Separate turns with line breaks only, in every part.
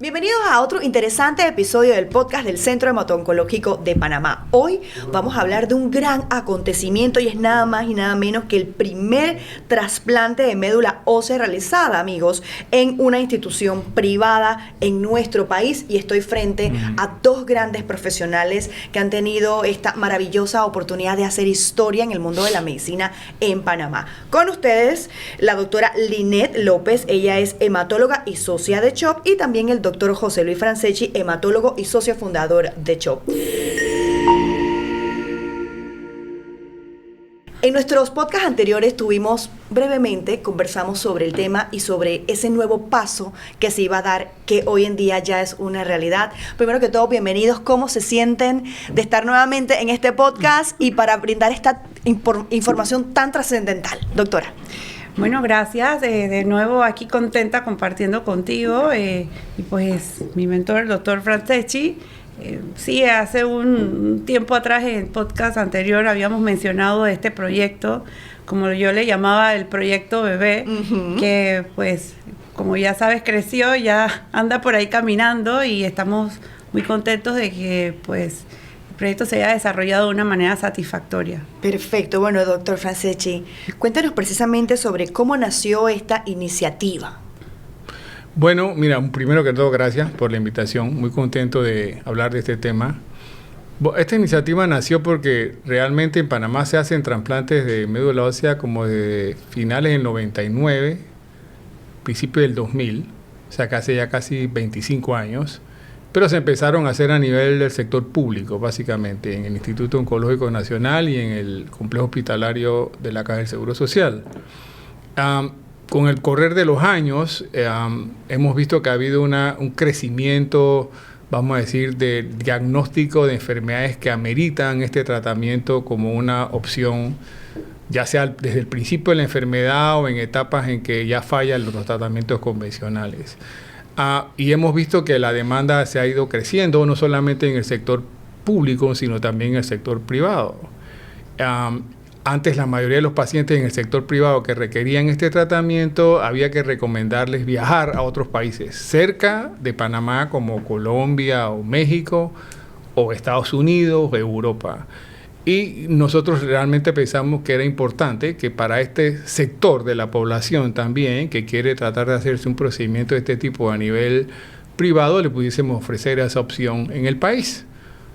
Bienvenidos a otro interesante episodio del podcast del Centro Hemato-Oncológico de Panamá. Hoy vamos a hablar de un gran acontecimiento y es nada más y nada menos que el primer trasplante de médula ósea realizada, amigos, en una institución privada en nuestro país, y estoy frente a dos grandes profesionales que han tenido esta maravillosa oportunidad de hacer historia en el mundo de la medicina en Panamá. Con ustedes, la doctora Linet López, ella es hematóloga y socia de CHOP, y también el doctor José Luis Franceschi, hematólogo y socio fundador de CHOP. En nuestros podcasts anteriores conversamos sobre el tema y sobre ese nuevo paso que se iba a dar, que hoy en día ya es una realidad. Primero que todo, bienvenidos. ¿Cómo se sienten de estar nuevamente en este podcast y para brindar esta información tan trascendental? Doctora.
Bueno, gracias. De nuevo aquí contenta compartiendo contigo y pues mi mentor, el doctor Franceschi. Sí, hace un tiempo atrás en el podcast anterior habíamos mencionado este proyecto, como yo le llamaba el proyecto bebé, que pues como ya sabes creció, ya anda por ahí caminando y estamos muy contentos de que pues el proyecto se haya desarrollado de una manera satisfactoria.
Perfecto. Bueno, doctor Franceschi, cuéntanos precisamente sobre cómo nació esta iniciativa.
Bueno, mira, primero que todo, gracias por la invitación. Muy contento de hablar de este tema. Esta iniciativa nació porque realmente en Panamá se hacen trasplantes de médula ósea como de finales del 99, principio del 2000, o sea, hace ya casi 25 años. Pero se empezaron a hacer a nivel del sector público, básicamente, en el Instituto Oncológico Nacional y en el complejo hospitalario de la Caja del Seguro Social. Con el correr de los años, hemos visto que ha habido un crecimiento, vamos a decir, de diagnóstico de enfermedades que ameritan este tratamiento como una opción, ya sea desde el principio de la enfermedad o en etapas en que ya fallan los tratamientos convencionales. Y hemos visto que la demanda se ha ido creciendo, no solamente en el sector público, sino también en el sector privado. Antes la mayoría de los pacientes en el sector privado que requerían este tratamiento había que recomendarles viajar a otros países cerca de Panamá, como Colombia o México o Estados Unidos o Europa. Y nosotros realmente pensamos que era importante que para este sector de la población también, que quiere tratar de hacerse un procedimiento de este tipo a nivel privado, le pudiésemos ofrecer esa opción en el país.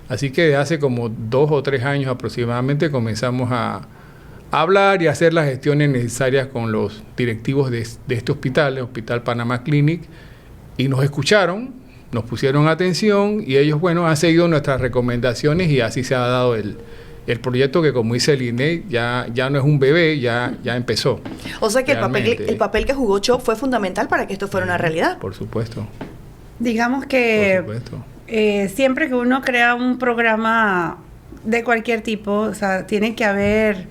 Así que de hace como 2 o 3 años aproximadamente comenzamos a hablar y hacer las gestiones necesarias con los directivos de este hospital, el Hospital Panamá Clinic, y nos escucharon, nos pusieron atención y ellos, bueno, han seguido nuestras recomendaciones y así se ha dado el proyecto que, como dice el INE, ya no es un bebé, ya empezó.
O sea que el papel que jugó CHOP fue fundamental para que esto fuera una realidad.
Por supuesto.
Digamos que siempre que uno crea un programa de cualquier tipo, o sea, tiene que haber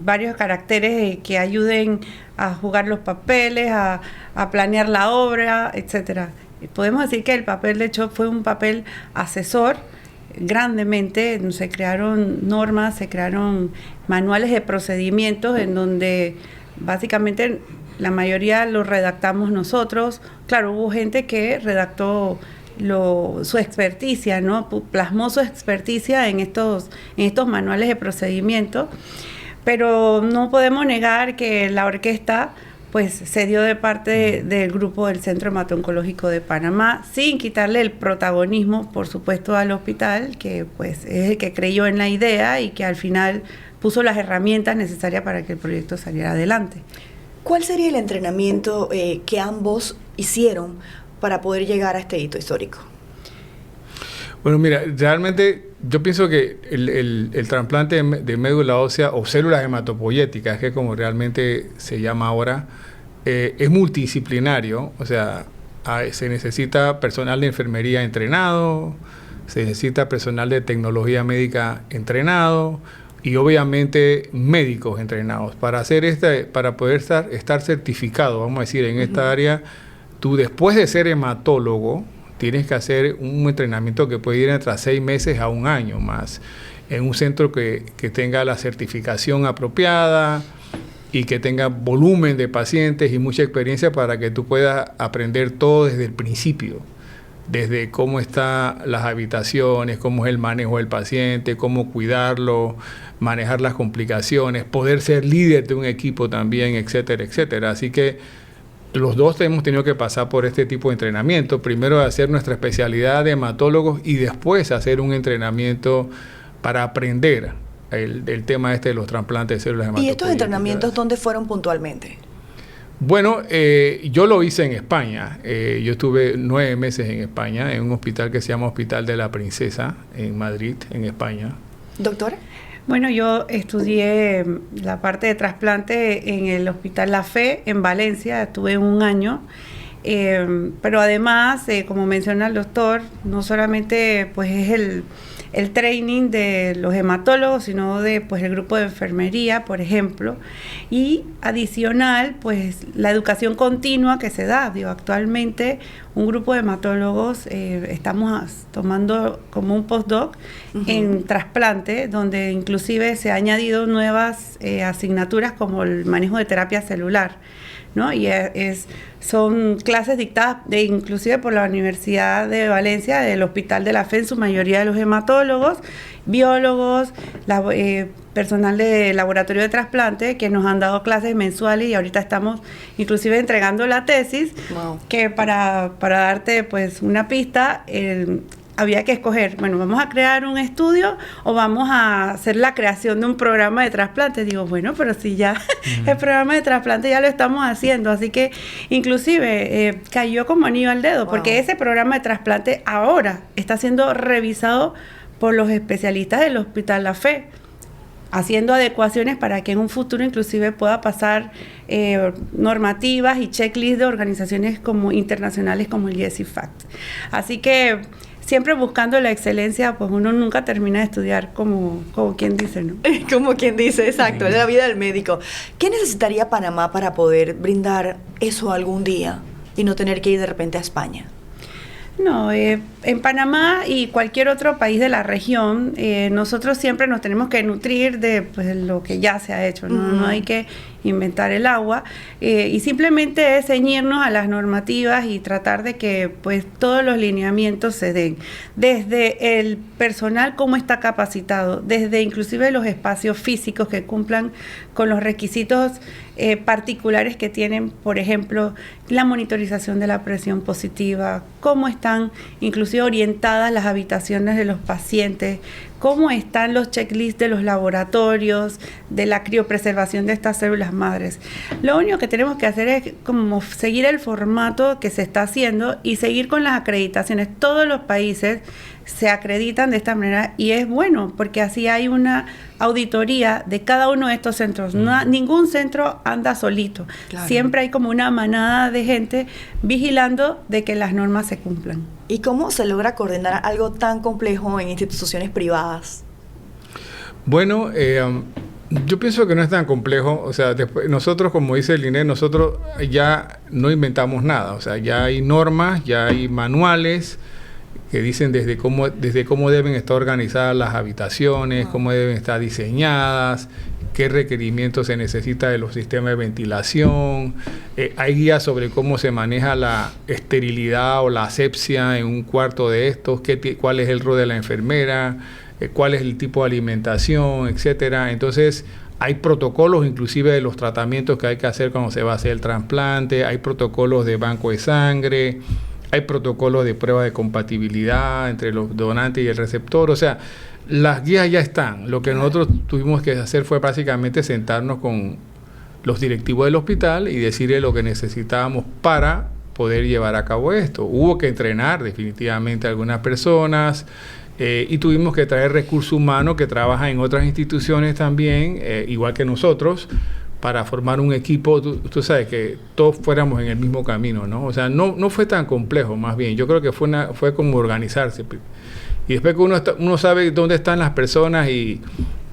varios caracteres que ayuden a jugar los papeles, a planear la obra, etcétera. Podemos decir que el papel de CHOP fue un papel asesor. Grandemente se crearon normas, se crearon manuales de procedimientos en donde básicamente la mayoría los redactamos nosotros. Claro, hubo gente que redactó su experticia, ¿no? Plasmó su experticia en estos manuales de procedimiento, pero no podemos negar que la orquesta pues se dio de parte del grupo del Centro Hemato-Oncológico de Panamá, sin quitarle el protagonismo, por supuesto, al hospital, que pues es el que creyó en la idea y que al final puso las herramientas necesarias para que el proyecto saliera adelante.
¿Cuál sería el entrenamiento que ambos hicieron para poder llegar a este hito histórico?
Bueno, mira, realmente yo pienso que el trasplante de médula ósea o células hematopoyéticas, que como realmente se llama ahora, es multidisciplinario. O sea, se necesita personal de enfermería entrenado, se necesita personal de tecnología médica entrenado y obviamente médicos entrenados. Para poder estar certificado, vamos a decir, en esta área, tú después de ser hematólogo, tienes que hacer un entrenamiento que puede ir entre 6 meses a 1 año más, en un centro que tenga la certificación apropiada y que tenga volumen de pacientes y mucha experiencia para que tú puedas aprender todo desde el principio, desde cómo están las habitaciones, cómo es el manejo del paciente, cómo cuidarlo, manejar las complicaciones, poder ser líder de un equipo también, etcétera, etcétera. Así que los dos hemos tenido que pasar por este tipo de entrenamiento. Primero hacer nuestra especialidad de hematólogos y después hacer un entrenamiento para aprender el tema de los trasplantes de células hematopoyéticas.
¿Y estos entrenamientos dónde fueron puntualmente?
Bueno, yo lo hice en España. Yo estuve 9 meses en España, en un hospital que se llama Hospital de la Princesa, en Madrid, en España.
¿Doctora?
Bueno, yo estudié la parte de trasplante en el Hospital La Fe, en Valencia, estuve 1 año. Pero además, como menciona el doctor, no solamente pues es el training de los hematólogos, sino de pues el grupo de enfermería, por ejemplo, y adicional pues la educación continua que se da. Digo, actualmente un grupo de hematólogos estamos tomando como un postdoc en trasplante, donde inclusive se ha añadido nuevas asignaturas como el manejo de terapia celular, ¿no? Y son clases dictadas inclusive por la Universidad de Valencia, del Hospital de la Fe, en su mayoría de los hematólogos, biólogos, personal de laboratorio de trasplante, que nos han dado clases mensuales, y ahorita estamos inclusive entregando la tesis.
Wow.
Que para darte pues una pista, había que escoger, bueno, ¿vamos a crear un estudio o vamos a hacer la creación de un programa de trasplante? Digo, bueno, pero si ya el programa de trasplante ya lo estamos haciendo, así que inclusive cayó como anillo al dedo, porque ese programa de trasplante ahora está siendo revisado por los especialistas del Hospital La Fe, haciendo adecuaciones para que en un futuro inclusive pueda pasar normativas y checklists de organizaciones como internacionales como el YESIFACT. Así que siempre buscando la excelencia, pues uno nunca termina de estudiar como quien dice, ¿no?
Como quien dice, exacto, es la vida del médico. ¿Qué necesitaría Panamá para poder brindar eso algún día y no tener que ir de repente a España?
No, en Panamá y cualquier otro país de la región, nosotros siempre nos tenemos que nutrir de pues, lo que ya se ha hecho, ¿no? No hay que inventar el agua, y simplemente es ceñirnos a las normativas y tratar de que pues todos los lineamientos se den, desde el personal cómo está capacitado, desde inclusive los espacios físicos que cumplan con los requisitos particulares que tienen, por ejemplo, la monitorización de la presión positiva, cómo están inclusive orientadas las habitaciones de los pacientes, cómo están los checklists de los laboratorios, de la criopreservación de estas células madres. Lo único que tenemos que hacer es como seguir el formato que se está haciendo y seguir con las acreditaciones. Todos los países se acreditan de esta manera y es bueno porque así hay una auditoría de cada uno de estos centros. Ningún centro anda solito. Claro. Siempre hay como una manada de gente vigilando de que las normas se cumplan.
¿Y cómo se logra coordinar algo tan complejo en instituciones privadas?
Bueno, yo pienso que no es tan complejo. O sea, nosotros, como dice el INE, nosotros ya no inventamos nada. O sea, ya hay normas, ya hay manuales que dicen desde cómo deben estar organizadas las habitaciones, cómo deben estar diseñadas, qué requerimientos se necesita de los sistemas de ventilación. Hay guías sobre cómo se maneja la esterilidad o la asepsia en un cuarto de estos, cuál es el rol de la enfermera, cuál es el tipo de alimentación, etcétera. Entonces, hay protocolos inclusive de los tratamientos que hay que hacer cuando se va a hacer el trasplante, hay protocolos de banco de sangre, hay protocolos de prueba de compatibilidad entre los donantes y el receptor. O sea, las guías ya están. Lo que nosotros tuvimos que hacer fue básicamente sentarnos con los directivos del hospital y decirle lo que necesitábamos para poder llevar a cabo esto. Hubo que entrenar definitivamente a algunas personas y tuvimos que traer recursos humanos que trabajan en otras instituciones también, igual que nosotros, para formar un equipo. Tú sabes, que todos fuéramos en el mismo camino, ¿no? O sea, no fue tan complejo, más bien. Yo creo que fue como organizarse. Y después que uno sabe dónde están las personas y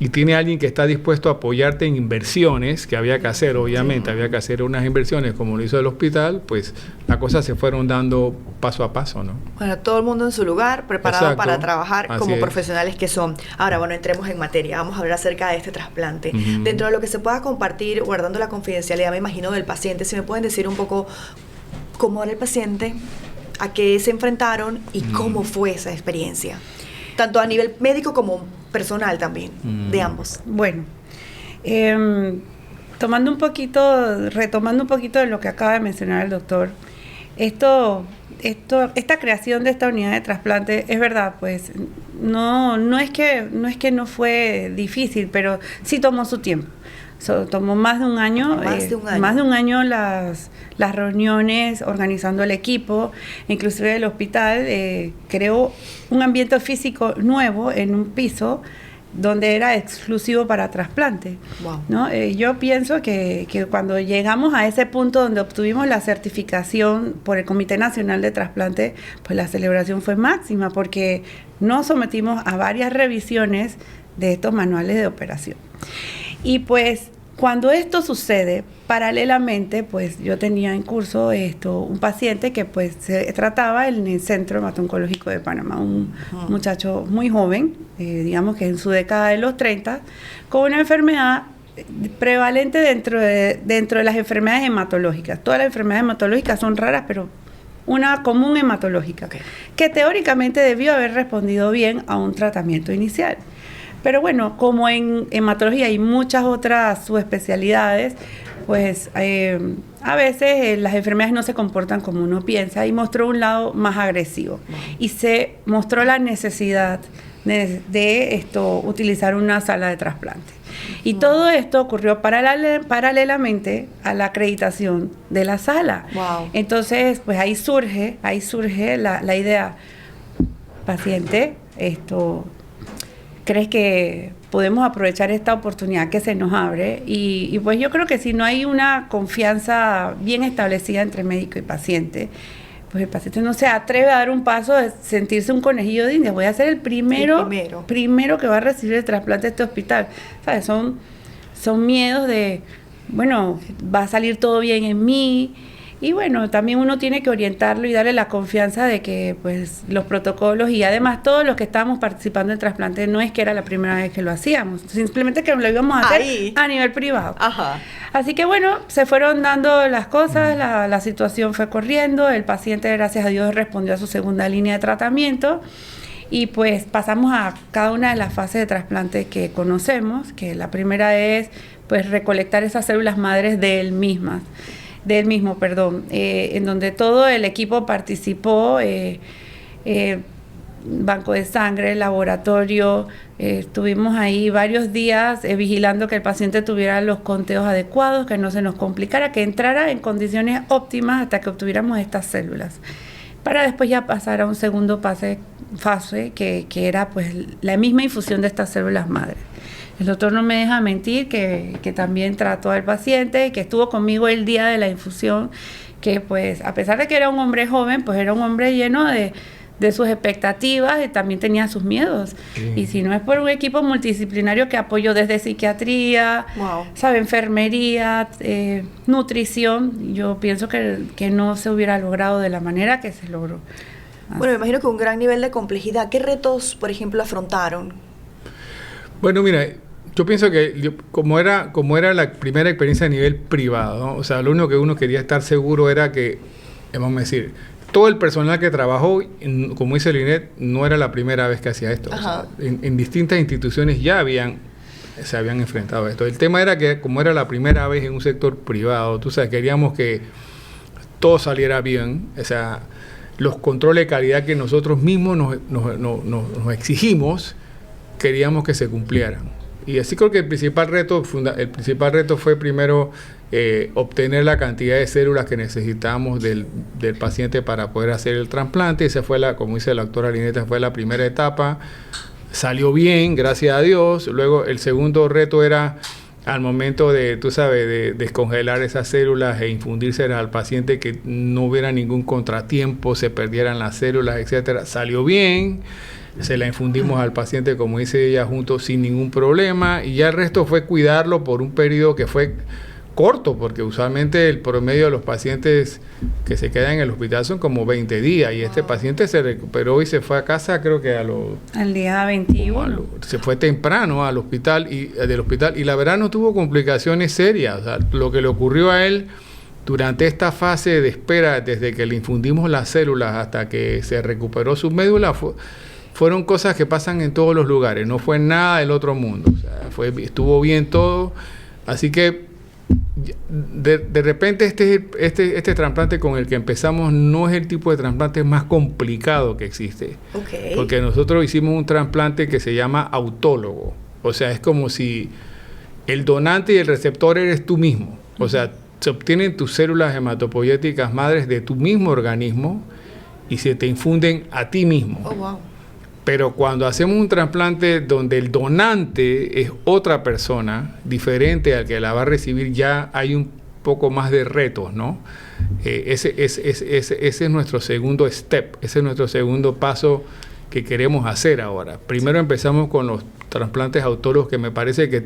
y tiene alguien que está dispuesto a apoyarte en inversiones que había que hacer, obviamente,
Sí.
había que hacer unas inversiones como lo hizo el hospital, pues las cosas se fueron dando paso a paso, ¿no?
Bueno, todo el mundo en su lugar, preparado
Exacto.
para trabajar
Así
como
es.
profesionales que son. Ahora, bueno, entremos en materia. Vamos a hablar acerca de este trasplante.
Ujú.
Dentro de lo que se pueda compartir, guardando la confidencialidad, me imagino, del paciente, si me pueden decir un poco cómo era el paciente, a qué se enfrentaron y cómo fue esa experiencia. Tanto a nivel médico como personal también, de ambos.
Bueno, retomando un poquito de lo que acaba de mencionar el doctor, esta creación de esta unidad de trasplante, es verdad, pues no es que no fue difícil, pero sí tomó su tiempo. Tomó más de un año. Más de un año las reuniones, organizando el equipo, inclusive el hospital creó un ambiente físico nuevo en un piso donde era exclusivo para trasplante.
Wow.
¿No? Yo pienso que cuando llegamos a ese punto donde obtuvimos la certificación por el Comité Nacional de Trasplante, pues la celebración fue máxima porque nos sometimos a varias revisiones de estos manuales de operación. Y pues cuando esto sucede, paralelamente, pues yo tenía en curso un paciente que pues se trataba en el Centro Hemato-Oncológico de Panamá, un muchacho muy joven, digamos que en su década de los 30, con una enfermedad prevalente dentro de las enfermedades hematológicas. Todas las enfermedades hematológicas son raras, pero una común hematológica,
Okay.
que teóricamente debió haber respondido bien a un tratamiento inicial. Pero bueno, como en hematología hay muchas otras subespecialidades, pues a veces las enfermedades no se comportan como uno piensa y mostró un lado más agresivo. Y se mostró la necesidad de utilizar una sala de trasplante. Y todo esto ocurrió paralelamente a la acreditación de la sala.
Wow.
Entonces, pues ahí surge la idea, paciente, ¿crees que podemos aprovechar esta oportunidad que se nos abre? Y pues yo creo que si no hay una confianza bien establecida entre médico y paciente, pues el paciente no se atreve a dar un paso de sentirse un conejillo de Indias. Voy a ser el primero que va a recibir el trasplante de este hospital. ¿Sabes? Son miedos de, bueno, va a salir todo bien en mí. Y bueno, también uno tiene que orientarlo y darle la confianza de que pues los protocolos y además todos los que estábamos participando en trasplante no es que era la primera vez que lo hacíamos, simplemente que lo íbamos a hacer a nivel privado.
Ajá.
Así que bueno, se fueron dando las cosas, la situación fue corriendo, el paciente gracias a Dios respondió a su segunda línea de tratamiento y pues pasamos a cada una de las fases de trasplante que conocemos, que la primera es pues recolectar esas células madres del mismo, en donde todo el equipo participó, banco de sangre, laboratorio, estuvimos ahí varios días vigilando que el paciente tuviera los conteos adecuados, que no se nos complicara, que entrara en condiciones óptimas hasta que obtuviéramos estas células, para después ya pasar a un segundo fase que era pues la misma infusión de estas células madres. El doctor no me deja mentir que también trató al paciente, que estuvo conmigo el día de la infusión, que pues a pesar de que era un hombre joven, pues era un hombre lleno de sus expectativas y también tenía sus miedos.
Sí.
Y si no es por un equipo multidisciplinario que apoyó desde psiquiatría, enfermería, nutrición, yo pienso que no se hubiera logrado de la manera que se logró.
Bueno, me imagino que un gran nivel de complejidad. ¿Qué retos, por ejemplo, afrontaron?
Bueno, mira, yo pienso que como era la primera experiencia a nivel privado, ¿no? O sea, lo único que uno quería estar seguro era que, vamos a decir, todo el personal que trabajó, como dice Linet, no era la primera vez que hacía esto. O sea, en distintas instituciones ya se habían enfrentado a esto. El tema era que como era la primera vez en un sector privado, tú sabes, queríamos que todo saliera bien. O sea, los controles de calidad que nosotros mismos nos exigimos, queríamos que se cumplieran. Y así creo que el principal reto fue primero obtener la cantidad de células que necesitábamos del paciente para poder hacer el trasplante. Esa fue como dice la doctora Lineta, fue la primera etapa. Salió bien, gracias a Dios. Luego el segundo reto era al momento de, tú sabes, de descongelar esas células e infundírselas al paciente, que no hubiera ningún contratiempo, se perdieran las células, etcétera. Salió bien, se la infundimos al paciente, como dice ella, juntos sin ningún problema, y ya el resto fue cuidarlo por un periodo que fue corto, porque usualmente el promedio de los pacientes que se quedan en el hospital son como 20 días, y este paciente se recuperó y se fue a casa, creo que
al día 21.
Se fue temprano al hospital del hospital, y la verdad no tuvo complicaciones serias. O sea, lo que le ocurrió a él durante esta fase de espera, desde que le infundimos las células hasta que se recuperó su médula, fueron cosas que pasan en todos los lugares, no fue nada del otro mundo. O sea, estuvo bien todo, así que de repente este trasplante con el que empezamos no es el tipo de trasplante más complicado que existe.
Okay.
Porque nosotros hicimos un trasplante que se llama autólogo. O sea, es como si el donante y el receptor eres tú mismo. O sea, se obtienen tus células hematopoyéticas madres de tu mismo organismo y se te infunden a ti mismo.
Oh, wow.
Pero cuando hacemos un trasplante donde el donante es otra persona, diferente al que la va a recibir, ya hay un poco más de retos, ¿no? Ese es nuestro segundo step, ese es nuestro segundo paso que queremos hacer ahora. Primero empezamos con los trasplantes autólogos, que me parece que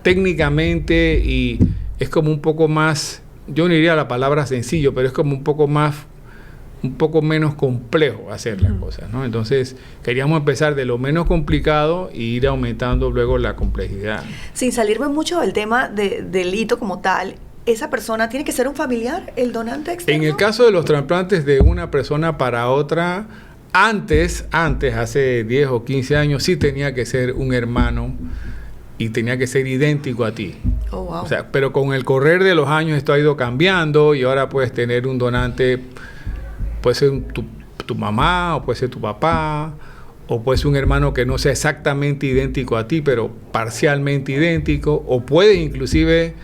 técnicamente y es como un poco más, yo no diría la palabra sencillo, pero es como un poco menos complejo hacer las cosas, ¿no? Entonces, queríamos empezar de lo menos complicado e ir aumentando luego la complejidad.
Sin salirme mucho del tema del hito como tal, ¿esa persona tiene que ser un familiar, el donante externo?
En el caso de los trasplantes de una persona para otra, antes, hace 10 o 15 años, sí tenía que ser un hermano y tenía que ser idéntico a ti.
Oh, wow.
O sea, pero con el correr de los años esto ha ido cambiando y ahora puedes tener un donante. Puede ser tu mamá, o puede ser tu papá, o puede ser un hermano que no sea exactamente idéntico a ti, pero parcialmente idéntico, o puedes inclusive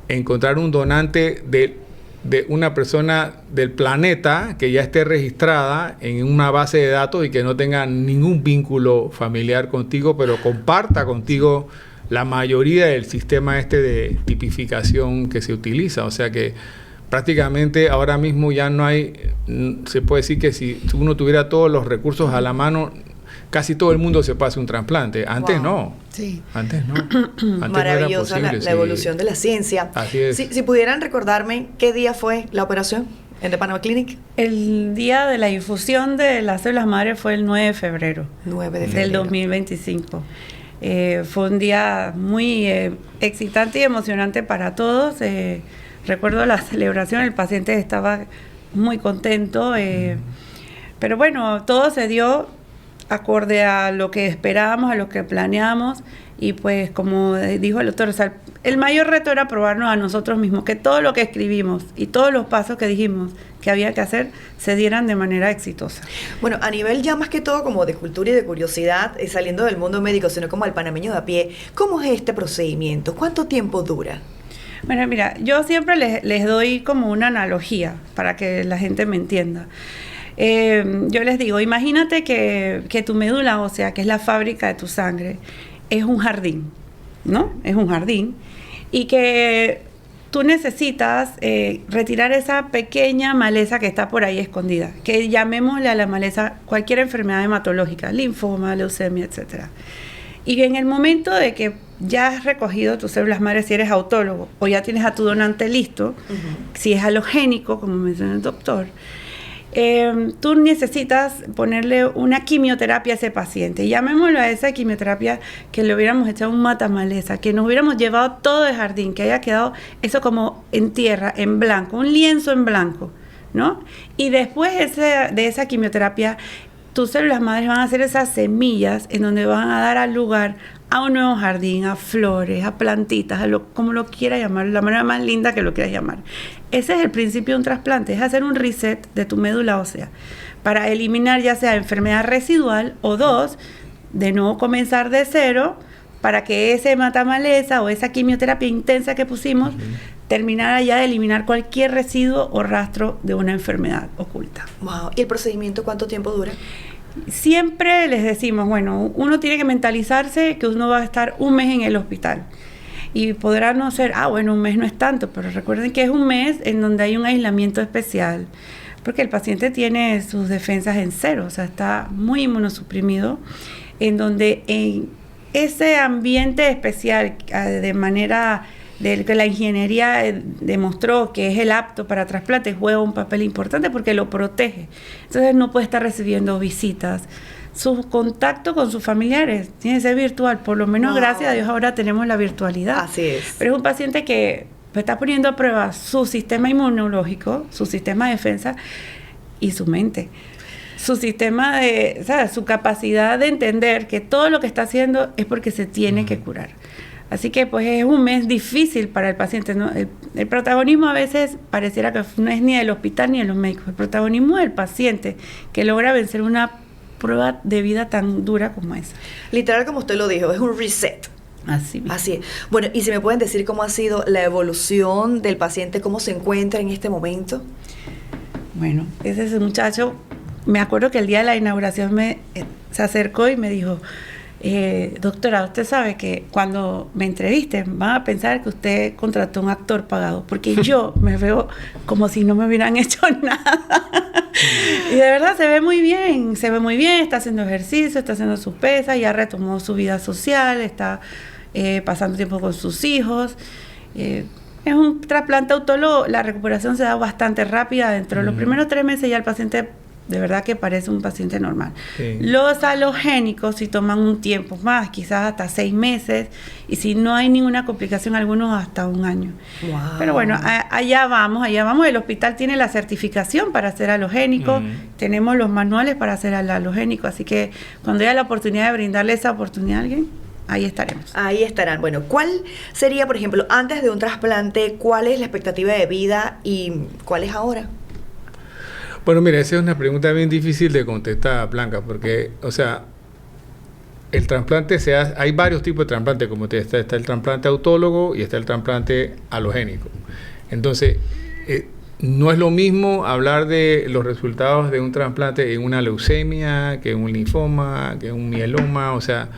encontrar un donante de una persona del planeta que ya esté registrada en una base de datos y que no tenga ningún vínculo familiar contigo, pero comparta contigo la mayoría del sistema de tipificación que se utiliza. O sea que prácticamente ahora mismo ya no hay, se puede decir que si uno tuviera todos los recursos a la mano, casi todo el mundo se puede hacer un trasplante. Antes no.
Sí.
Antes no. Antes
maravillosa
no era posible,
la evolución de la ciencia.
Así es.
Si pudieran recordarme qué día fue la operación en The Panama Clinic.
El día de la infusión de las células madre fue el 9 de febrero.
9 de febrero.
Del 2025. Fue un día muy excitante y emocionante para todos. Recuerdo la celebración, el paciente estaba muy contento, pero bueno, todo se dio acorde a lo que esperábamos, a lo que planeamos, y pues como dijo el doctor, o sea, el mayor reto era probarnos a nosotros mismos, que todo lo que escribimos y todos los pasos que dijimos que había que hacer se dieran de manera exitosa.
Bueno, a nivel ya más que todo como de cultura y de curiosidad, saliendo del mundo médico, sino como al panameño de a pie, ¿cómo es este procedimiento? ¿Cuánto tiempo dura?
Bueno, mira, yo siempre les doy como una analogía para que la gente me entienda. Yo les digo, imagínate que tu médula ósea, que es la fábrica de tu sangre, es un jardín, ¿no? Es un jardín. Y que tú necesitas retirar esa pequeña maleza que está por ahí escondida, que llamémosle a la maleza cualquier enfermedad hematológica, linfoma, leucemia, etcétera. Y en el momento de que ya has recogido tus células madres, si eres autólogo, o ya tienes a tu donante listo, si es halogénico, como mencionó el doctor, tú necesitas ponerle una quimioterapia a ese paciente. Llamémoslo a esa quimioterapia que le hubiéramos echado un matamaleza, que nos hubiéramos llevado todo el jardín, que haya quedado eso como en tierra, en blanco, un lienzo en blanco, ¿no? Y después de esa quimioterapia, tus células madres van a ser esas semillas en donde van a dar al lugar a un nuevo jardín, a flores, a plantitas, como lo quieras llamar, la manera más linda que lo quieras llamar. Ese es el principio de un trasplante, es hacer un reset de tu médula ósea para eliminar ya sea enfermedad residual o dos, de nuevo comenzar de cero para que ese matamaleza o esa quimioterapia intensa que pusimos terminara ya de eliminar cualquier residuo o rastro de una enfermedad oculta.
Wow. ¿Y el procedimiento cuánto tiempo dura?
Siempre les decimos, bueno, uno tiene que mentalizarse que uno va a estar un mes en el hospital. Y podrá no ser, bueno, un mes no es tanto, pero recuerden que es un mes en donde hay un aislamiento especial, porque el paciente tiene sus defensas en cero, o sea, está muy inmunosuprimido, en donde en ese ambiente especial, de manera de que la ingeniería demostró que es el apto para trasplante, juega un papel importante porque lo protege. Entonces no puede estar recibiendo visitas. Su contacto con sus familiares tiene que ser virtual, por lo menos gracias a Dios ahora tenemos la virtualidad.
Así es.
Pero es un paciente que está poniendo a prueba su sistema inmunológico, su sistema de defensa y su mente. Su sistema de, ¿sabes? Su capacidad de entender que todo lo que está haciendo es porque se tiene que curar. Así que pues es un mes difícil para el paciente, ¿no? El protagonismo a veces pareciera que no es ni del hospital ni de los médicos, el protagonismo del paciente que logra vencer una prueba de vida tan dura como esa.
Literal, como usted lo dijo, es un reset.
Así mismo.
Así es. Bueno, ¿y si me pueden decir cómo ha sido la evolución del paciente, cómo se encuentra en este momento?
Bueno, ese muchacho, me acuerdo que el día de la inauguración se acercó y me dijo, doctora, usted sabe que cuando me entrevisten van a pensar que usted contrató un actor pagado, porque yo me veo como si no me hubieran hecho nada. Y de verdad se ve muy bien, está haciendo ejercicio, está haciendo sus pesas, ya retomó su vida social, está pasando tiempo con sus hijos. Es un trasplante autólogo, la recuperación se da bastante rápida, dentro de los primeros 3 meses ya el paciente de verdad que parece un paciente normal. Sí. Los alogénicos sí toman un tiempo más, quizás hasta 6 meses, y si no hay ninguna complicación, algunos hasta 1 año. Wow. Pero bueno, allá vamos. El hospital tiene la certificación para hacer alogénico, tenemos los manuales para hacer el alogénico, así que cuando haya la oportunidad de brindarle esa oportunidad a alguien, ahí estaremos.
Ahí estarán. Bueno, ¿cuál sería, por ejemplo, antes de un trasplante, cuál es la expectativa de vida y cuál es ahora?
Bueno, mira, esa es una pregunta bien difícil de contestar, Blanca, porque, o sea, el trasplante se hace, hay varios tipos de trasplante, como te está el trasplante autólogo y está el trasplante alogénico. Entonces, no es lo mismo hablar de los resultados de un trasplante en una leucemia, que en un linfoma, que en un mieloma, o sea,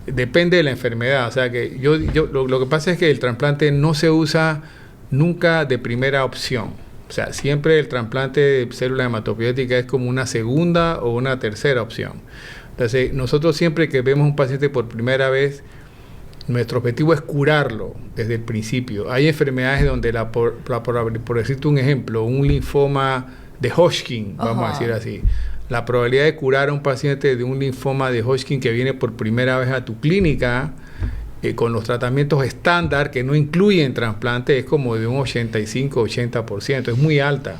depende de la enfermedad. O sea, que lo que pasa es que el trasplante no se usa nunca de primera opción. O sea, siempre el trasplante de célula hematopoyética es como una segunda o una tercera opción. Entonces, nosotros siempre que vemos un paciente por primera vez, nuestro objetivo es curarlo desde el principio. Hay enfermedades donde, por decirte un ejemplo, un linfoma de Hodgkin, vamos a decir así, la probabilidad de curar a un paciente de un linfoma de Hodgkin que viene por primera vez a tu clínica, con los tratamientos estándar que no incluyen trasplante, es como de un 85-80%, es muy alta.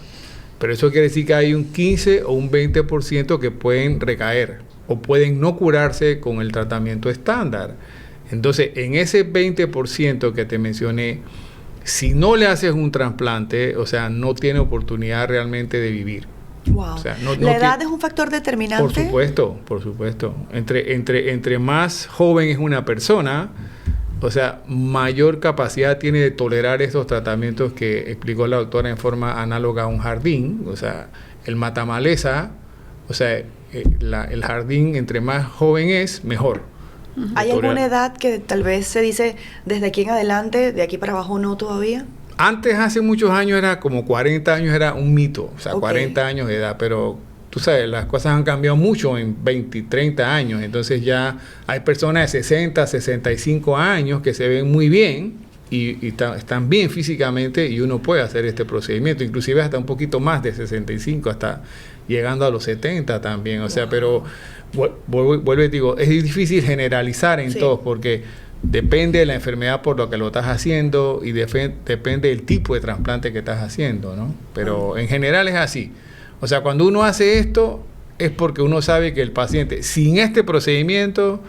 Pero eso quiere decir que hay un 15 o un 20% que pueden recaer o pueden no curarse con el tratamiento estándar. Entonces, en ese 20% que te mencioné, si no le haces un trasplante, o sea, no tiene oportunidad realmente de vivir.
Wow. O sea, ¿La edad es un factor determinante?
Por supuesto. Entre más joven es una persona, o sea, mayor capacidad tiene de tolerar esos tratamientos que explicó la doctora en forma análoga a un jardín. O sea, el matamaleza, o sea, el jardín entre más joven es, mejor.
¿Hay alguna edad que tal vez se dice desde aquí en adelante, de aquí para abajo no todavía?
Antes, hace muchos años, era como 40 años, era un mito, o sea, 40 años de edad, pero tú sabes, las cosas han cambiado mucho en 20, 30 años, entonces ya hay personas de 60, 65 años que se ven muy bien y están bien físicamente y uno puede hacer este procedimiento, inclusive hasta un poquito más de 65, hasta llegando a los 70 también, o sea, pero vuelvo y digo, es difícil generalizar en todos porque depende de la enfermedad por lo que lo estás haciendo y depende del tipo de trasplante que estás haciendo, ¿no? Pero en general es así. O sea, cuando uno hace esto es porque uno sabe que el paciente sin este procedimiento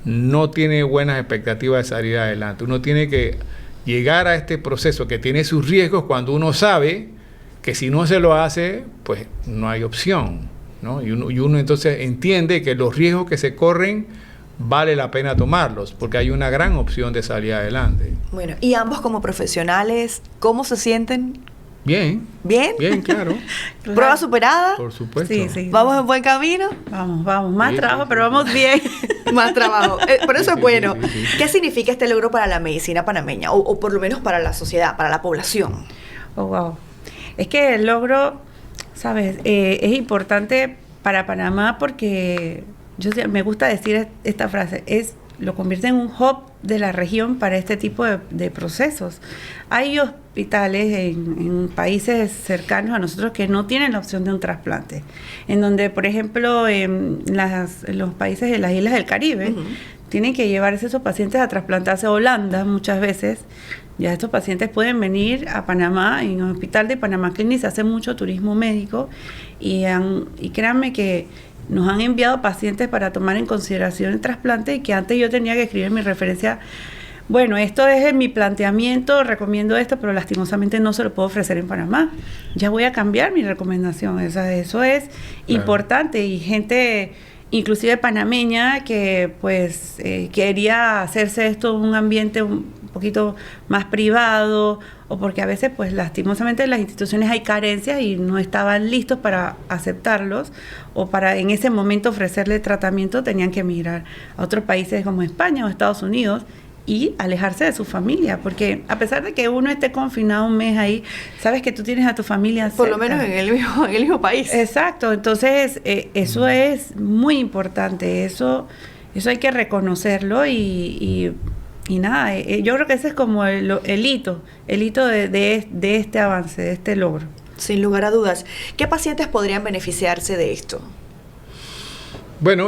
no tiene buenas expectativas de salir adelante. Uno tiene que llegar a este proceso que tiene sus riesgos cuando uno sabe que si no se lo hace, pues no hay opción, ¿no? Y uno entonces entiende que los riesgos que se corren vale la pena tomarlos, porque hay una gran opción de salir adelante.
Bueno, y ambos como profesionales, ¿cómo se sienten
Bien.
¿Bien?
Bien, claro.
¿Prueba superada?
Por supuesto.
Sí.
¿Vamos en buen camino?
Vamos. Más
Sí,
trabajo,
sí,
pero
sí.
vamos bien.
Más trabajo. Por eso
Sí,
es bueno.
sí.
¿Qué significa este logro para la medicina panameña? O por lo menos para la sociedad, para la población.
Oh, wow. Es que el logro, ¿sabes? Es importante para Panamá porque me gusta decir esta frase, lo convierte en un hub de la región para este tipo de procesos. Hay hospitales en países cercanos a nosotros que no tienen la opción de un trasplante, en donde, por ejemplo, en los países de las islas del Caribe, tienen que llevarse esos pacientes a trasplantarse a Holanda muchas veces. Ya estos pacientes pueden venir a Panamá, en el hospital de Panamá Clinic se hace mucho turismo médico y créanme que nos han enviado pacientes para tomar en consideración el trasplante y que antes yo tenía que escribir mi referencia. Bueno, esto es mi planteamiento, recomiendo esto, pero lastimosamente no se lo puedo ofrecer en Panamá. Ya voy a cambiar mi recomendación. O sea, eso es importante y gente, inclusive panameña, que pues quería hacerse esto en un ambiente un poquito más privado o porque a veces pues lastimosamente en las instituciones hay carencias y no estaban listos para aceptarlos o para en ese momento ofrecerle tratamiento, tenían que emigrar a otros países como España o Estados Unidos y alejarse de su familia, porque a pesar de que uno esté confinado un mes ahí, sabes que tú tienes a tu familia cerca.
Por lo menos en el mismo país.
Exacto, entonces eso es muy importante, eso hay que reconocerlo y nada, yo creo que ese es como el hito de este avance, de este logro.
Sin lugar a dudas. ¿Qué pacientes podrían beneficiarse de esto?
Bueno,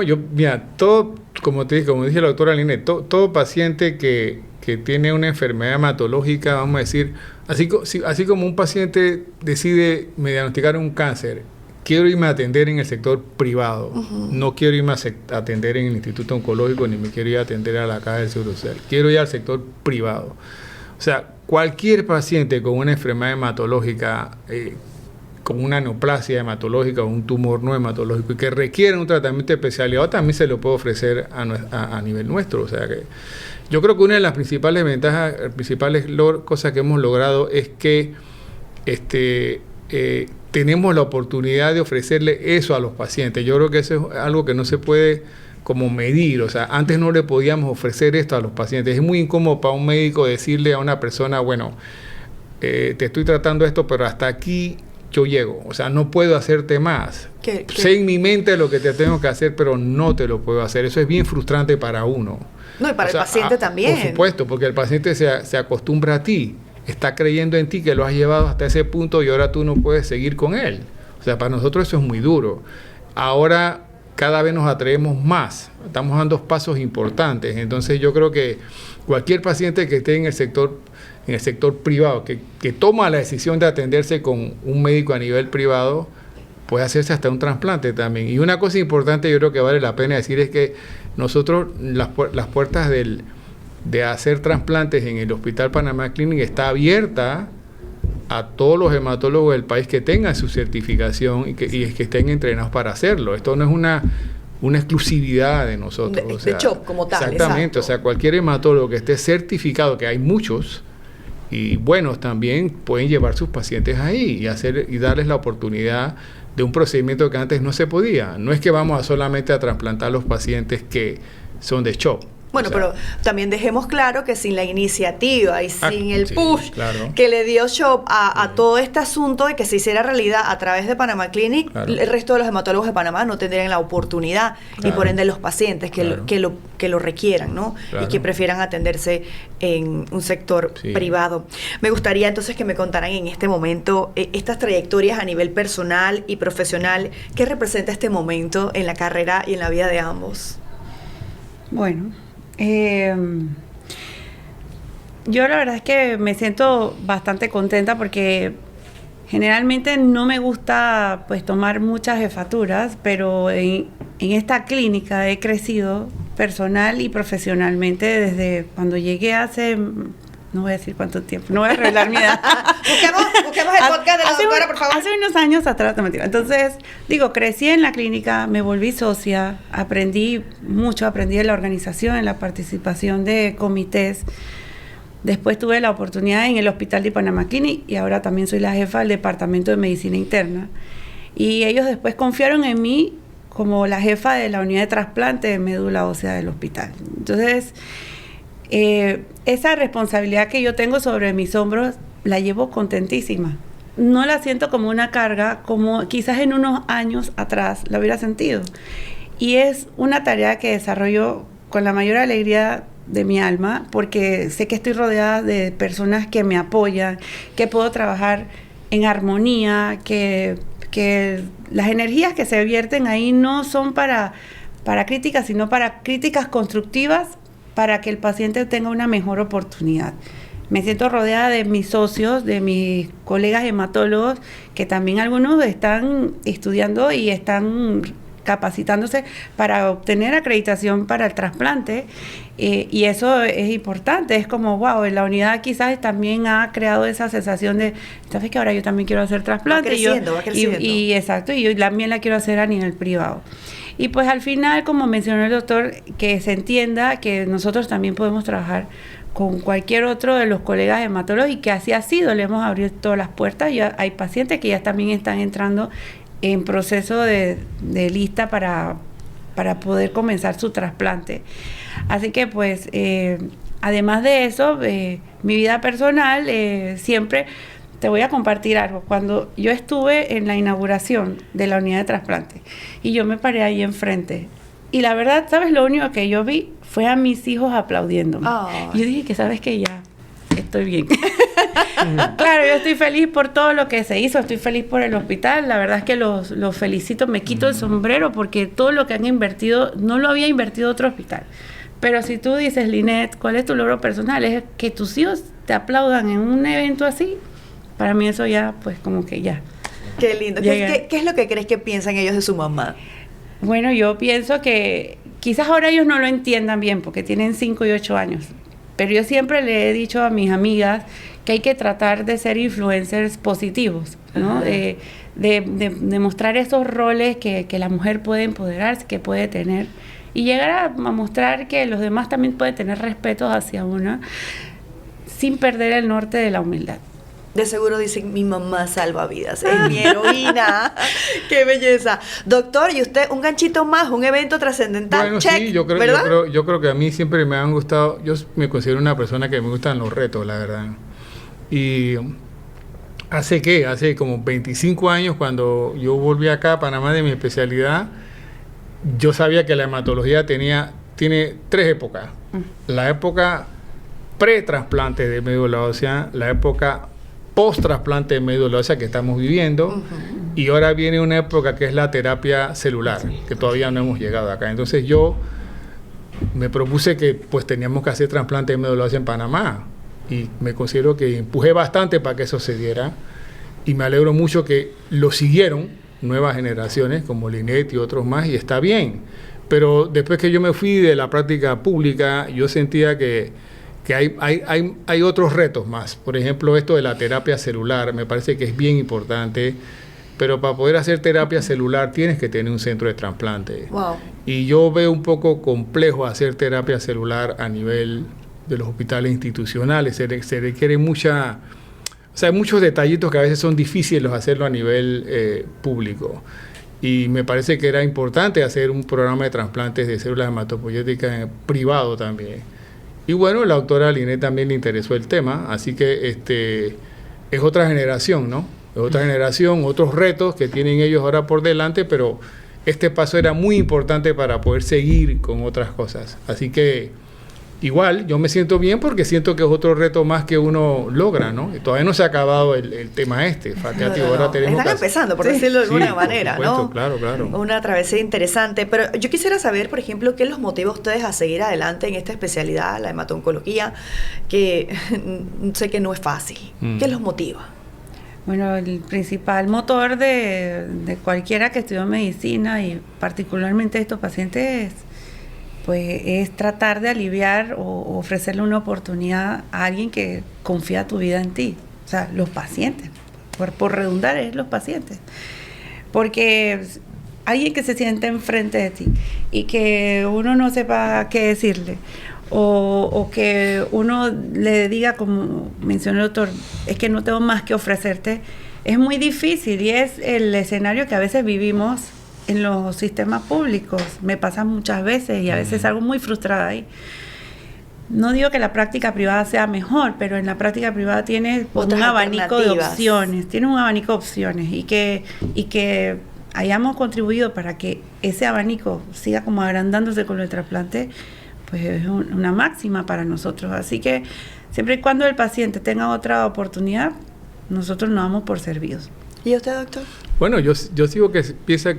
como dije la doctora Linet, todo paciente que tiene una enfermedad hematológica, vamos a decir, así como un paciente decide me diagnosticar un cáncer, quiero irme a atender en el sector privado, no quiero irme a atender en el Instituto Oncológico, ni me quiero ir a atender a la Caja del Seguro Social, quiero ir al sector privado. O sea, cualquier paciente con una enfermedad hematológica, con una neoplasia hematológica o un tumor no hematológico y que requiere un tratamiento especializado, también se lo puede ofrecer a nivel nuestro. O sea que yo creo que una de las principales ventajas, cosas que hemos logrado es que tenemos la oportunidad de ofrecerle eso a los pacientes. Yo creo que eso es algo que no se puede como medir. O sea, antes no le podíamos ofrecer esto a los pacientes. Es muy incómodo para un médico decirle a una persona, bueno, te estoy tratando esto, pero hasta aquí yo llego, o sea, no puedo hacerte más. Sé en mi mente lo que te tengo que hacer, pero no te lo puedo hacer. Eso es bien frustrante para uno.
No, y para el paciente también.
Por supuesto, porque el paciente se acostumbra a ti, está creyendo en ti que lo has llevado hasta ese punto y ahora tú no puedes seguir con él. O sea, para nosotros eso es muy duro. Ahora cada vez nos atrevemos más, estamos dando pasos importantes. Entonces yo creo que cualquier paciente que esté en el sector privado, que toma la decisión de atenderse con un médico a nivel privado, puede hacerse hasta un trasplante también. Y una cosa importante yo creo que vale la pena decir es que nosotros las puertas de hacer trasplantes en el Hospital Panamá Clinic está abierta a todos los hematólogos del país que tengan su certificación y que estén entrenados para hacerlo. Esto no es una exclusividad de nosotros.
De CHOP como tal.
Exactamente,
exacto.
O sea, cualquier hematólogo que esté certificado, que hay muchos, y buenos también, pueden llevar sus pacientes ahí y darles la oportunidad de un procedimiento que antes no se podía. No es que vamos solamente a trasplantar los pacientes que son de CHOP.
Bueno, pero también dejemos claro que sin la iniciativa y sin el push que le dio CHOP a todo este asunto de que se hiciera realidad a través de Panamá Clinic, el resto de los hematólogos de Panamá no tendrían la oportunidad y por ende los pacientes que lo requieran, ¿no? Y que prefieran atenderse en un sector privado. Me gustaría entonces que me contaran en este momento estas trayectorias a nivel personal y profesional. ¿Qué representa este momento en la carrera y en la vida de ambos?
Bueno, yo la verdad es que me siento bastante contenta porque generalmente no me gusta pues tomar muchas jefaturas, pero en esta clínica he crecido personal y profesionalmente desde cuando llegué hace, no voy a decir cuánto tiempo, no voy a revelar mi edad.
busquemos el podcast de la doctora, por favor.
Hace unos años atrás, no mentira. Entonces, crecí en la clínica, me volví socia, aprendí mucho, aprendí de la organización, en la participación de comités. Después tuve la oportunidad en el Hospital de Panamá Clinic y ahora también soy la jefa del Departamento de Medicina Interna. Y ellos después confiaron en mí como la jefa de la unidad de trasplante de médula ósea del hospital. Entonces, esa responsabilidad que yo tengo sobre mis hombros la llevo contentísima. No la siento como una carga, como quizás en unos años atrás la hubiera sentido. Y es una tarea que desarrollo con la mayor alegría de mi alma, porque sé que estoy rodeada de personas que me apoyan, que puedo trabajar en armonía, que las energías que se vierten ahí no son para críticas, sino para críticas constructivas, para que el paciente tenga una mejor oportunidad. Me siento rodeada de mis socios, de mis colegas hematólogos, que también algunos están estudiando y están capacitándose para obtener acreditación para el trasplante, y eso es importante. Es como, wow, en la unidad quizás también ha creado esa sensación de, ¿sabes qué? Ahora yo también quiero hacer trasplante.
Va creciendo.
Y exacto, y yo también la quiero hacer a nivel privado. Y pues al final, como mencionó el doctor, que se entienda que nosotros también podemos trabajar con cualquier otro de los colegas hematólogos, y que así ha sido, le hemos abierto las puertas. Ya hay pacientes que ya también están entrando en proceso de lista para poder comenzar su trasplante. Así que pues, además de eso, mi vida personal, siempre te voy a compartir algo. Cuando yo estuve en la inauguración de la unidad de trasplante y yo me paré ahí enfrente, y la verdad, ¿sabes? Lo único que yo vi fue a mis hijos aplaudiéndome. Y yo dije que, ¿sabes qué? Ya estoy bien. Claro, yo estoy feliz por todo lo que se hizo, estoy feliz por el hospital. La verdad es que los felicito, me quito el sombrero, porque todo lo que han invertido no lo había invertido otro hospital. Pero si tú dices, Lynette, ¿cuál es tu logro personal? Es que tus hijos te aplaudan en un evento así. Para mí eso ya, pues como que ya.
Qué lindo. ¿Qué es lo que crees que piensan ellos de su mamá?
Bueno, yo pienso que quizás ahora ellos no lo entiendan bien, porque tienen 5 y 8 años. Pero yo siempre le he dicho a mis amigas que hay que tratar de ser influencers positivos, ¿no? De mostrar esos roles que la mujer puede empoderarse, que puede tener, y llegar a mostrar que los demás también pueden tener respeto hacia una, sin perder el norte de la humildad.
De seguro dicen, mi mamá salva vidas, es mi heroína. ¡Qué belleza! Doctor, ¿y usted un ganchito más, un evento trascendental?
Bueno,
check,
sí, yo creo que a mí siempre me han gustado, yo me considero una persona que me gustan los retos, la verdad. Y hace como 25 años, cuando yo volví acá a Panamá de mi especialidad, yo sabía que la hematología tiene 3 épocas. La época pre-trasplante de médula ósea, la época post-trasplante de médula ósea que estamos viviendo, y ahora viene una época que es la terapia celular, que todavía no hemos llegado acá. Entonces yo me propuse que pues teníamos que hacer trasplante de médula ósea en Panamá, y me considero que empujé bastante para que eso se diera, y me alegro mucho que lo siguieron nuevas generaciones como Lynette y otros más, y está bien. Pero después que yo me fui de la práctica pública, yo sentía que hay otros retos más. Por ejemplo, esto de la terapia celular me parece que es bien importante, pero para poder hacer terapia celular tienes que tener un centro de trasplante.
Wow.
Y yo veo un poco complejo hacer terapia celular a nivel de los hospitales institucionales. Se requiere hay muchos detallitos que a veces son difíciles hacerlo a nivel público. Y me parece que era importante hacer un programa de trasplantes de células hematopoyéticas privado también. Y bueno, la doctora Lynette también le interesó el tema, así que es otra generación, ¿no? Es otra generación, otros retos que tienen ellos ahora por delante, pero este paso era muy importante para poder seguir con otras cosas. Así que igual, yo me siento bien porque siento que es otro reto más que uno logra, ¿no? Y todavía no se ha acabado el tema ahora tenemos
están empezando, por decirlo de alguna manera,
supuesto,
¿no?
Claro.
Una travesía interesante. Pero yo quisiera saber, por ejemplo, ¿qué los motiva a ustedes a seguir adelante en esta especialidad, la hemato-oncología, que sé que no es fácil? ¿Qué los motiva?
Bueno, el principal motor de cualquiera que estudió medicina, y particularmente estos pacientes, pues es tratar de aliviar o ofrecerle una oportunidad a alguien que confía tu vida en ti. O sea, los pacientes, por redundar, es los pacientes. Porque alguien que se siente enfrente de ti y que uno no sepa qué decirle, o que uno le diga, como mencionó el doctor, es que no tengo más que ofrecerte, es muy difícil y es el escenario que a veces vivimos en los sistemas públicos. Me pasa muchas veces y a veces salgo muy frustrada ahí. No digo que la práctica privada sea mejor, pero en la práctica privada tienes un abanico de opciones, y que hayamos contribuido para que ese abanico siga como agrandándose con el trasplante, pues es una máxima para nosotros. Así que siempre y cuando el paciente tenga otra oportunidad, nosotros nos damos por servidos.
¿Y usted, doctor?
Bueno, yo sigo pienso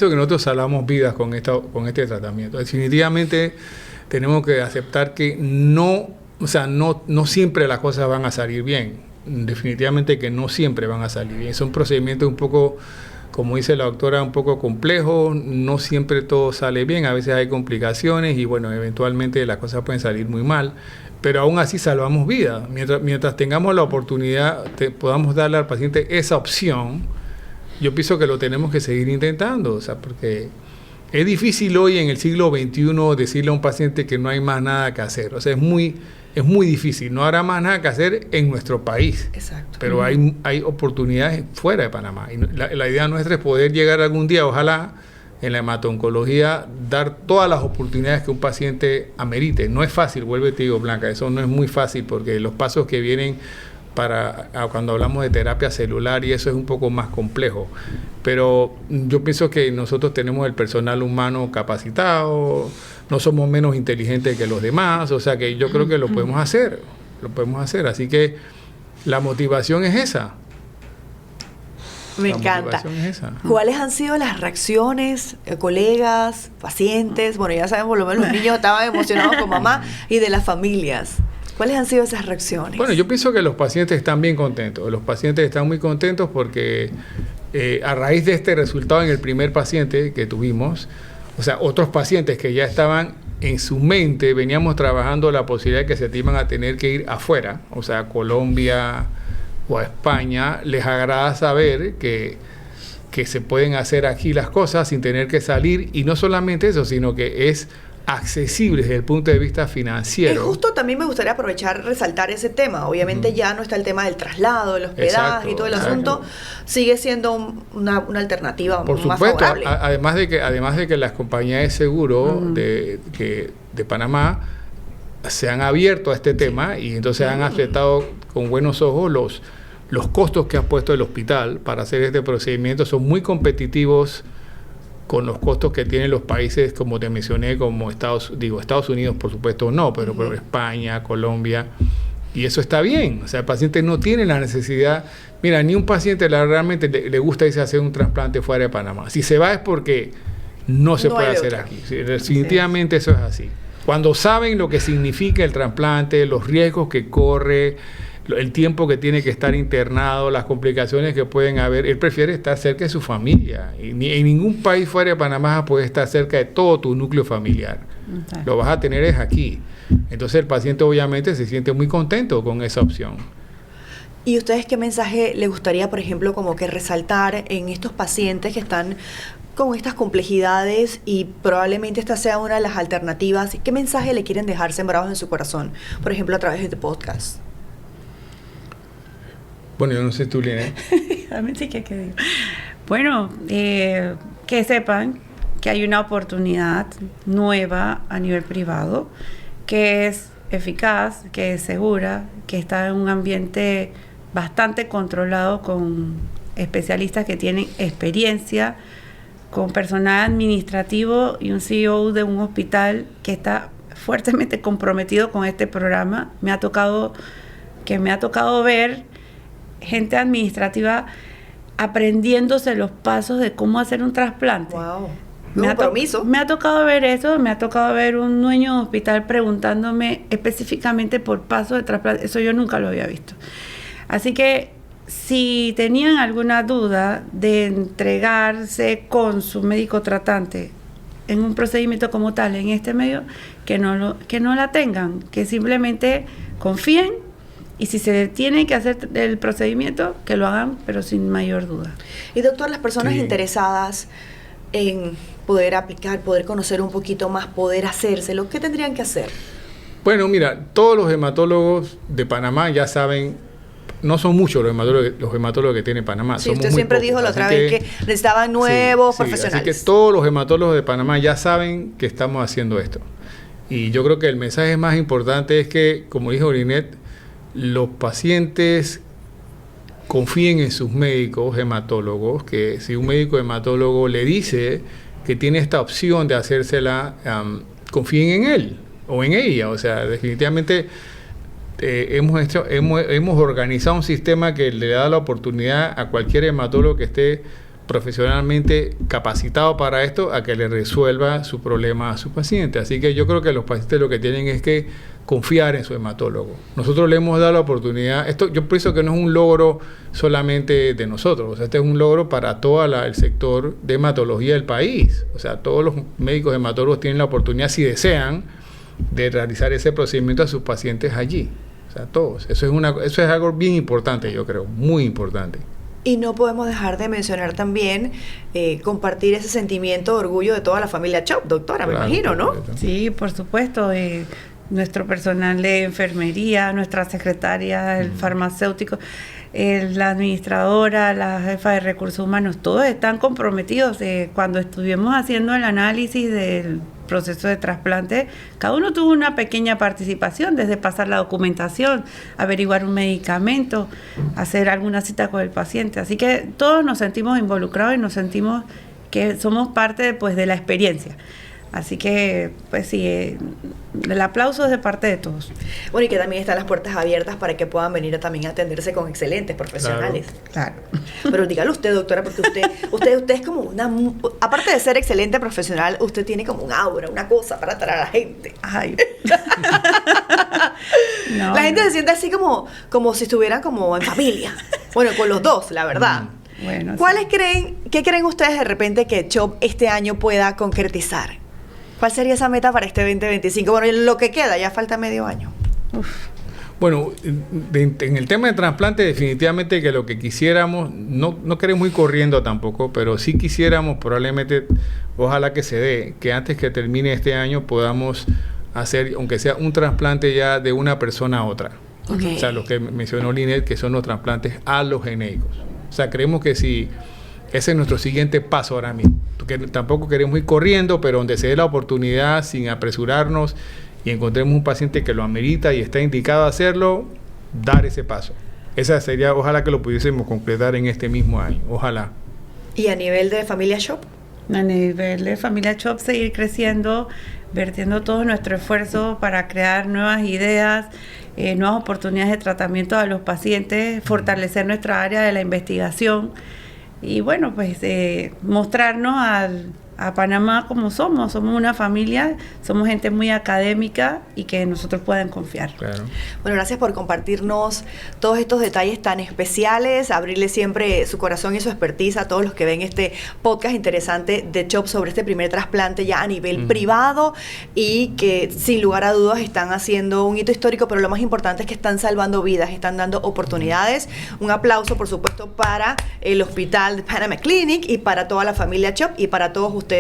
que nosotros salvamos vidas con este tratamiento. Definitivamente tenemos que aceptar que no siempre las cosas van a salir bien. Definitivamente que no siempre van a salir bien. Son procedimientos un poco, como dice la doctora, un poco complejos. No siempre todo sale bien. A veces hay complicaciones y bueno, eventualmente las cosas pueden salir muy mal. Pero aún así salvamos vidas. Mientras tengamos la oportunidad, podamos darle al paciente esa opción, yo pienso que lo tenemos que seguir intentando. O sea, porque es difícil hoy en el siglo XXI decirle a un paciente que no hay más nada que hacer. O sea, es muy difícil. No habrá más nada que hacer en nuestro país.
Exacto.
Pero hay oportunidades fuera de Panamá. Y la idea nuestra es poder llegar algún día, ojalá, en la hematoncología, dar todas las oportunidades que un paciente amerite. No es fácil, te digo, Blanca, eso no es muy fácil porque los pasos que vienen cuando hablamos de terapia celular y eso es un poco más complejo. Pero yo pienso que nosotros tenemos el personal humano capacitado, no somos menos inteligentes que los demás, o sea que yo creo que lo podemos hacer. Así que la motivación es esa.
Me encanta. ¿Cuáles han sido las reacciones, colegas, pacientes? Bueno, ya saben, por lo menos los niños estaban emocionados con mamá y de las familias. ¿Cuáles han sido esas reacciones?
Bueno, yo pienso que los pacientes están bien contentos. Los pacientes están muy contentos porque a raíz de este resultado en el primer paciente que tuvimos, o sea, otros pacientes que ya estaban en su mente, veníamos trabajando la posibilidad de que se iban a tener que ir afuera, o sea, a Colombia o a España. Les agrada saber que se pueden hacer aquí las cosas sin tener que salir, y no solamente eso, sino que es accesible desde el punto de vista financiero.
Justo también me gustaría aprovechar, resaltar ese tema. Obviamente ya no está el tema del traslado, del hospedaje y todo el asunto. Sigue siendo una alternativa
por
más
supuesto,
favorable.
Además de que las compañías de seguro de Panamá se han abierto a este tema y entonces han aceptado con buenos ojos los costos que ha puesto el hospital para hacer este procedimiento. Son muy competitivos con los costos que tienen los países, como te mencioné, como Estados Unidos, por supuesto no, pero España, Colombia, y eso está bien. O sea, el paciente no tiene la necesidad. Mira, ni un paciente realmente le gusta irse a hacer un trasplante fuera de Panamá. Si se va es porque no se puede hacer aquí. Sí, definitivamente eso es así. Cuando saben lo que significa el trasplante, los riesgos que corre, el tiempo que tiene que estar internado, las complicaciones que pueden haber, él prefiere estar cerca de su familia. Y en ningún país fuera de Panamá puedes estar cerca de todo tu núcleo familiar. Okay. Lo vas a tener es aquí. Entonces el paciente obviamente se siente muy contento con esa opción.
¿Y ustedes qué mensaje les gustaría, por ejemplo, como que resaltar en estos pacientes que están con estas complejidades y probablemente esta sea una de las alternativas? ¿Qué mensaje le quieren dejar sembrados en su corazón, por ejemplo, a través de este podcast?
Bueno, yo no sé tú, Lina.
Bueno, que sepan que hay una oportunidad nueva a nivel privado, que es eficaz, que es segura, que está en un ambiente bastante controlado con especialistas que tienen experiencia, con personal administrativo y un CEO de un hospital que está fuertemente comprometido con este programa. Me ha tocado ver gente administrativa aprendiéndose los pasos de cómo hacer un trasplante.
Wow. Compromiso.
Me ha tocado ver eso, me ha tocado ver un dueño de hospital preguntándome específicamente por pasos de trasplante. Eso yo nunca lo había visto. Así que si tenían alguna duda de entregarse con su médico tratante en un procedimiento como tal, en este medio, que no la tengan, que simplemente confíen, y si se tiene que hacer el procedimiento, que lo hagan, pero sin mayor duda.
Y doctor, las personas interesadas en poder aplicar, poder conocer un poquito más, poder hacérselo, ¿qué tendrían que hacer?
Bueno, mira, todos los hematólogos de Panamá ya saben, no son muchos los hematólogos que tiene Panamá.
Sí,
somos
usted
muy
siempre
pocos,
dijo la
así
otra vez que necesitaban nuevos profesionales.
Así que todos los hematólogos de Panamá ya saben que estamos haciendo esto. Y yo creo que el mensaje más importante es que, como dijo Linet, los pacientes confíen en sus médicos hematólogos, que si un médico hematólogo le dice que tiene esta opción de hacérsela, confíen en él o en ella. O sea, definitivamente hemos organizado un sistema que le da la oportunidad a cualquier hematólogo que esté profesionalmente capacitado para esto a que le resuelva su problema a su paciente. Así que yo creo que los pacientes lo que tienen es que confiar en su hematólogo. Nosotros le hemos dado la oportunidad, esto yo pienso que no es un logro solamente de nosotros, o sea, este es un logro para todo el sector de hematología del país. O sea, todos los médicos hematólogos tienen la oportunidad, si desean, de realizar ese procedimiento a sus pacientes allí. O sea, todos. Eso es algo bien importante, yo creo, muy importante.
Y no podemos dejar de mencionar también compartir ese sentimiento de orgullo de toda la familia Chop, doctora, claro, me imagino, ¿no?
Sí, por supuesto. Nuestro personal de enfermería, nuestra secretaria, el farmacéutico, la administradora, la jefa de recursos humanos, todos están comprometidos. Cuando estuvimos haciendo el análisis del proceso de trasplante, cada uno tuvo una pequeña participación, desde pasar la documentación, averiguar un medicamento, hacer alguna cita con el paciente. Así que todos nos sentimos involucrados y nos sentimos que somos parte de la experiencia. Así que, pues sí, el aplauso es de parte de todos.
Bueno, y que también están las puertas abiertas para que puedan venir también a atenderse con excelentes profesionales.
Claro.
Pero dígalo usted, doctora, porque usted es como aparte de ser excelente profesional, usted tiene como un aura, una cosa para atraer a la gente.
Ay.
La gente se siente así como si estuvieran como en familia. Bueno, con los dos, la verdad.
Bueno,
¿Qué creen ustedes de repente que Chop este año pueda concretizar? ¿Cuál sería esa meta para este 2025? Bueno, lo que queda, ya falta medio año.
Bueno, en el tema de trasplante, definitivamente que lo que quisiéramos, no queremos ir corriendo tampoco, pero sí quisiéramos probablemente, ojalá que se dé, que antes que termine este año podamos hacer, aunque sea un trasplante ya de una persona a otra. Okay. O sea, lo que mencionó Linet, que son los trasplantes alogenéicos. O sea, creemos que si ese es nuestro siguiente paso ahora mismo. Que tampoco queremos ir corriendo, pero donde se dé la oportunidad, sin apresurarnos, y encontremos un paciente que lo amerita y está indicado a hacerlo, dar ese paso. Esa sería, ojalá que lo pudiésemos completar en este mismo año. Ojalá.
¿Y a nivel de familia Chop?
A nivel de familia Chop, seguir creciendo, vertiendo todo nuestro esfuerzo para crear nuevas ideas, nuevas oportunidades de tratamiento a los pacientes, fortalecer nuestra área de la investigación. Y bueno, pues mostrarnos a Panamá como somos una familia, somos gente muy académica y que nosotros pueden confiar.
Claro.
Bueno, gracias por compartirnos todos estos detalles tan especiales, abrirle siempre su corazón y su expertise a todos los que ven este podcast interesante de Chop sobre este primer trasplante ya a nivel privado, y que sin lugar a dudas están haciendo un hito histórico, pero lo más importante es que están salvando vidas, están dando oportunidades. Un aplauso, por supuesto, para el hospital de Panama Clinic y para toda la familia Chop y para todos ustedes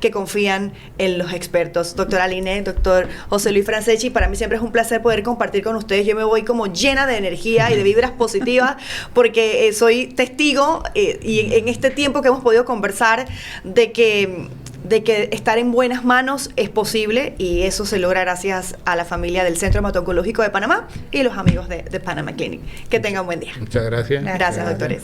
que confían en los expertos. Doctora Linet, doctor José Luis Franceschi, para mí siempre es un placer poder compartir con ustedes. Yo me voy como llena de energía y de vibras positivas porque soy testigo y en este tiempo que hemos podido conversar de que estar en buenas manos es posible, y eso se logra gracias a la familia del Centro Hemato-Oncológico de Panamá y los amigos de Panama Clinic. Que tengan buen día.
Muchas gracias.
Gracias, doctores.